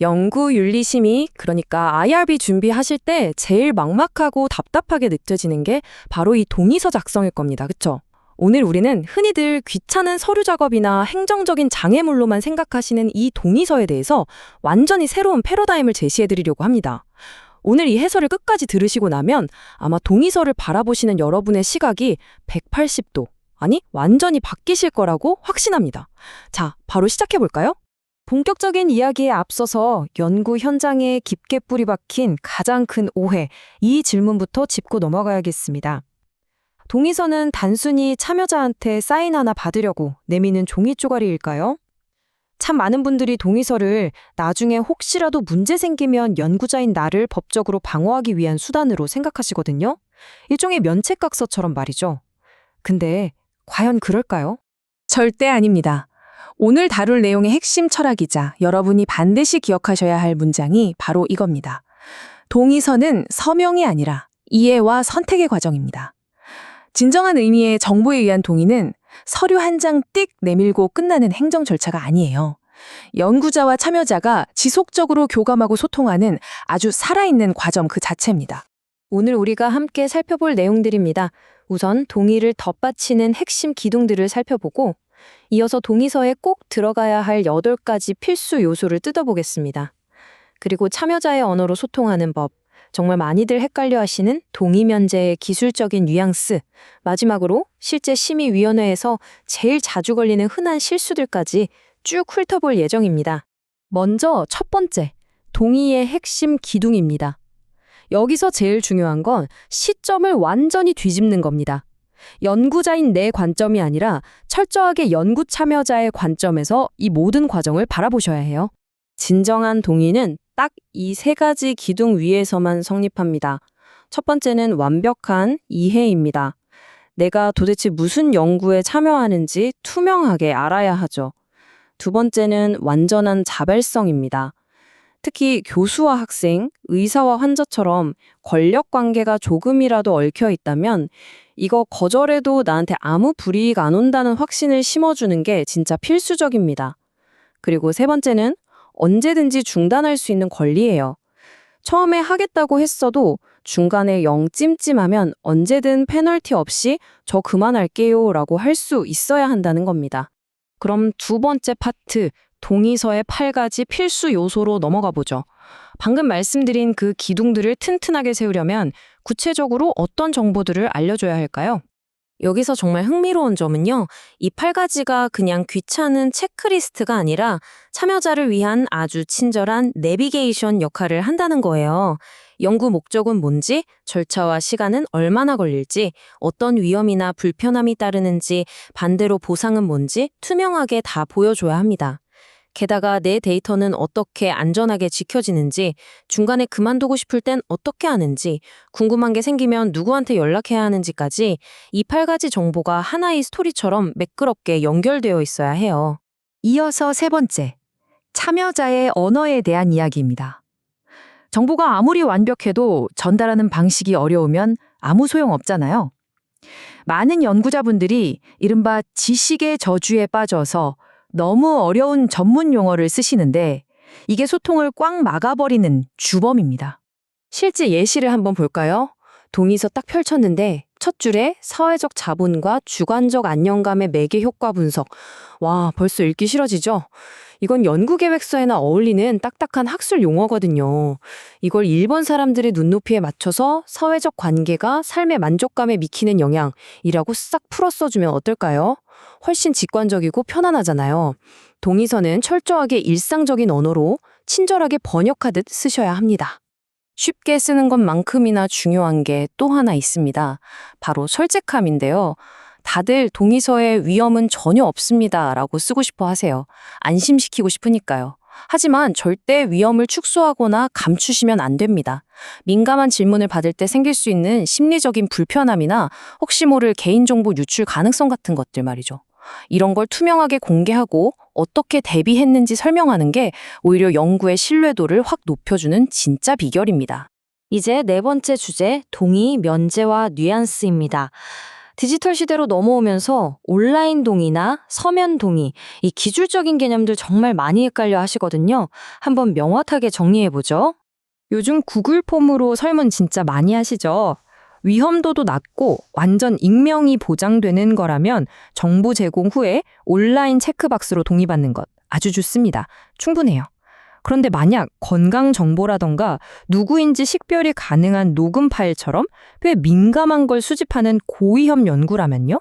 연구윤리심의, 그러니까 IRB 준비하실 때 제일 막막하고 답답하게 느껴지는 게 바로 이 동의서 작성일 겁니다. 그쵸? 오늘 우리는 흔히들 귀찮은 서류 작업이나 행정적인 장애물로만 생각하시는 이 동의서에 대해서 완전히 새로운 패러다임을 제시해드리려고 합니다. 오늘 이 해설을 끝까지 들으시고 나면 아마 동의서를 바라보시는 여러분의 시각이 180도, 아니 완전히 바뀌실 거라고 확신합니다. 자, 바로 시작해볼까요? 본격적인 이야기에 앞서서 연구 현장에 깊게 뿌리 박힌 가장 큰 오해, 이 질문부터 짚고 넘어가야겠습니다. 동의서는 단순히 참여자한테 사인 하나 받으려고 내미는 종이 쪼가리일까요? 참 많은 분들이 동의서를 나중에 혹시라도 문제 생기면 연구자인 나를 법적으로 방어하기 위한 수단으로 생각하시거든요. 일종의 면책각서처럼 말이죠. 근데 과연 그럴까요? 절대 아닙니다. 오늘 다룰 내용의 핵심 철학이자 여러분이 반드시 기억하셔야 할 문장이 바로 이겁니다. 동의서는 서명이 아니라 이해와 선택의 과정입니다. 진정한 의미의 정보에 의한 동의는 서류 한 장 띡 내밀고 끝나는 행정 절차가 아니에요. 연구자와 참여자가 지속적으로 교감하고 소통하는 아주 살아있는 과정 그 자체입니다. 오늘 우리가 함께 살펴볼 내용들입니다. 우선 동의를 덧받치는 핵심 기둥들을 살펴보고 이어서 동의서에 꼭 들어가야 할 8가지 필수 요소를 뜯어보겠습니다. 그리고 참여자의 언어로 소통하는 법, 정말 많이들 헷갈려 하시는 동의 면제의 기술적인 뉘앙스, 마지막으로 실제 심의위원회에서 제일 자주 걸리는 흔한 실수들까지 쭉 훑어볼 예정입니다. 먼저 첫 번째, 동의의 핵심 기둥입니다. 여기서 제일 중요한 건 시점을 완전히 뒤집는 겁니다. 연구자인 내 관점이 아니라 철저하게 연구 참여자의 관점에서 이 모든 과정을 바라보셔야 해요. 진정한 동의는 딱 이 3가지 기둥 위에서만 성립합니다. 첫 번째는 완벽한 이해입니다. 내가 도대체 무슨 연구에 참여하는지 투명하게 알아야 하죠. 두 번째는 완전한 자발성입니다. 특히 교수와 학생, 의사와 환자처럼 권력 관계가 조금이라도 얽혀 있다면 이거 거절해도 나한테 아무 불이익 안 온다는 확신을 심어주는 게 진짜 필수적입니다. 그리고 세 번째는 언제든지 중단할 수 있는 권리예요. 처음에 하겠다고 했어도 중간에 영 찜찜하면 언제든 페널티 없이 저 그만할게요 라고 할 수 있어야 한다는 겁니다. 그럼 두 번째 파트, 동의서의 8가지 필수 요소로 넘어가 보죠. 방금 말씀드린 그 기둥들을 튼튼하게 세우려면 구체적으로 어떤 정보들을 알려줘야 할까요? 여기서 정말 흥미로운 점은요, 이 8가지가 그냥 귀찮은 체크리스트가 아니라 참여자를 위한 아주 친절한 내비게이션 역할을 한다는 거예요. 연구 목적은 뭔지, 절차와 시간은 얼마나 걸릴지, 어떤 위험이나 불편함이 따르는지, 반대로 보상은 뭔지 투명하게 다 보여줘야 합니다. 게다가 내 데이터는 어떻게 안전하게 지켜지는지, 중간에 그만두고 싶을 땐 어떻게 하는지, 궁금한 게 생기면 누구한테 연락해야 하는지까지 이 8가지 정보가 하나의 스토리처럼 매끄럽게 연결되어 있어야 해요. 이어서 세 번째, 참여자의 언어에 대한 이야기입니다. 정보가 아무리 완벽해도 전달하는 방식이 어려우면 아무 소용 없잖아요. 많은 연구자분들이 이른바 지식의 저주에 빠져서 너무 어려운 전문 용어를 쓰시는데 이게 소통을 꽉 막아버리는 주범입니다. 실제 예시를 한번 볼까요? 동의서 딱 펼쳤는데 첫 줄에 사회적 자본과 주관적 안정감의 매개 효과 분석. 와, 벌써 읽기 싫어지죠? 이건 연구계획서에나 어울리는 딱딱한 학술 용어거든요. 이걸 일본 사람들의 눈높이에 맞춰서 사회적 관계가 삶의 만족감에 미치는 영향이라고 싹 풀어 써주면 어떨까요? 훨씬 직관적이고 편안하잖아요. 동의서는 철저하게 일상적인 언어로 친절하게 번역하듯 쓰셔야 합니다. 쉽게 쓰는 것만큼이나 중요한 게 또 하나 있습니다. 바로 솔직함인데요. 다들 동의서에 위험은 전혀 없습니다 라고 쓰고 싶어 하세요. 안심시키고 싶으니까요. 하지만 절대 위험을 축소하거나 감추시면 안 됩니다. 민감한 질문을 받을 때 생길 수 있는 심리적인 불편함이나 혹시 모를 개인정보 유출 가능성 같은 것들 말이죠. 이런 걸 투명하게 공개하고 어떻게 대비했는지 설명하는 게 오히려 연구의 신뢰도를 확 높여주는 진짜 비결입니다. 이제 네 번째 주제, 동의, 면제와 뉘앙스입니다. 디지털 시대로 넘어오면서 온라인 동의나 서면 동의, 이 기술적인 개념들 정말 많이 헷갈려 하시거든요. 한번 명확하게 정리해보죠. 요즘 구글 폼으로 설문 진짜 많이 하시죠? 위험도도 낮고 완전 익명이 보장되는 거라면 정보 제공 후에 온라인 체크박스로 동의받는 것 아주 좋습니다. 충분해요. 그런데 만약 건강 정보라던가 누구인지 식별이 가능한 녹음 파일처럼 꽤 민감한 걸 수집하는 고위험 연구라면요?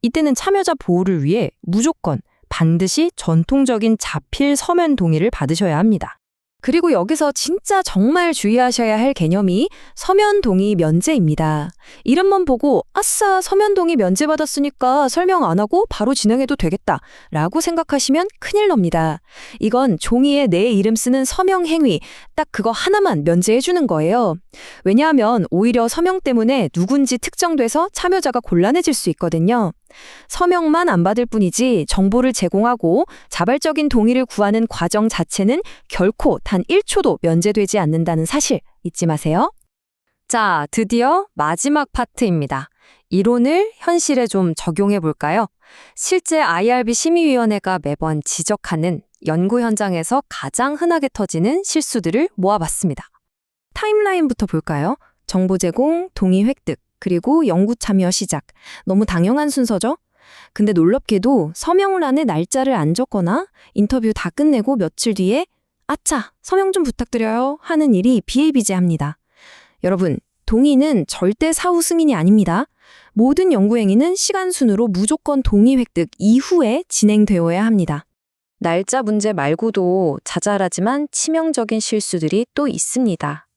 이때는 참여자 보호를 위해 무조건 반드시 전통적인 자필 서면 동의를 받으셔야 합니다. 그리고 여기서 진짜 정말 주의하셔야 할 개념이 서면 동의 면제입니다. 이름만 보고 아싸 서면 동의 면제받았으니까 설명 안 하고 바로 진행해도 되겠다 라고 생각하시면 큰일 납니다. 이건 종이에 내 이름 쓰는 서명 행위 딱 그거 하나만 면제해 주는 거예요. 왜냐하면 오히려 서명 때문에 누군지 특정돼서 참여자가 곤란해질 수 있거든요. 서명만 안 받을 뿐이지 정보를 제공하고 자발적인 동의를 구하는 과정 자체는 결코 단 1초도 면제되지 않는다는 사실 잊지 마세요. 자, 드디어 마지막 파트입니다. 이론을 현실에 좀 적용해 볼까요? 실제 IRB 심의위원회가 매번 지적하는 연구 현장에서 가장 흔하게 터지는 실수들을 모아봤습니다. 타임라인부터 볼까요? 정보 제공, 동의 획득, 그리고 연구 참여 시작. 너무 당연한 순서죠? 근데 놀랍게도 서명란에 날짜를 안 적거나 인터뷰 다 끝내고 며칠 뒤에 아차, 서명 좀 부탁드려요 하는 일이 비일비재합니다. 여러분, 동의는 절대 사후 승인이 아닙니다. 모든 연구 행위는 시간 순으로 무조건 동의 획득 이후에 진행되어야 합니다. 날짜 문제 말고도 자잘하지만 치명적인 실수들이 또 있습니다.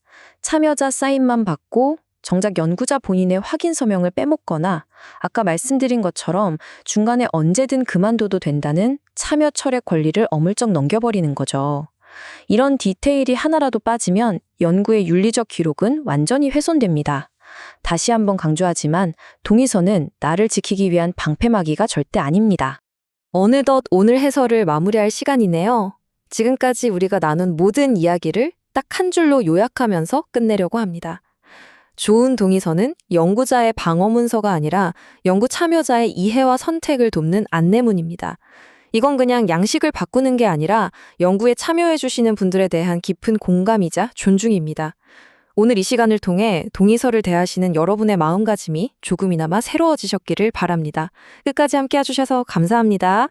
참여자 사인만 받고 정작 연구자 본인의 확인 서명을 빼먹거나 아까 말씀드린 것처럼 중간에 언제든 그만둬도 된다는 참여 철회 권리를 어물쩍 넘겨버리는 거죠. 이런 디테일이 하나라도 빠지면 연구의 윤리적 기록은 완전히 훼손됩니다. 다시 한번 강조하지만 동의서는 나를 지키기 위한 방패막이가 절대 아닙니다. 어느덧 오늘 해설을 마무리할 시간이네요. 지금까지 우리가 나눈 모든 이야기를 딱 한 줄로 요약하면서 끝내려고 합니다. 좋은 동의서는 연구자의 방어문서가 아니라 연구 참여자의 이해와 선택을 돕는 안내문입니다. 이건 그냥 양식을 바꾸는 게 아니라 연구에 참여해 주시는 분들에 대한 깊은 공감이자 존중입니다. 오늘 이 시간을 통해 동의서를 대하시는 여러분의 마음가짐이 조금이나마 새로워지셨기를 바랍니다. 끝까지 함께 해주셔서 감사합니다.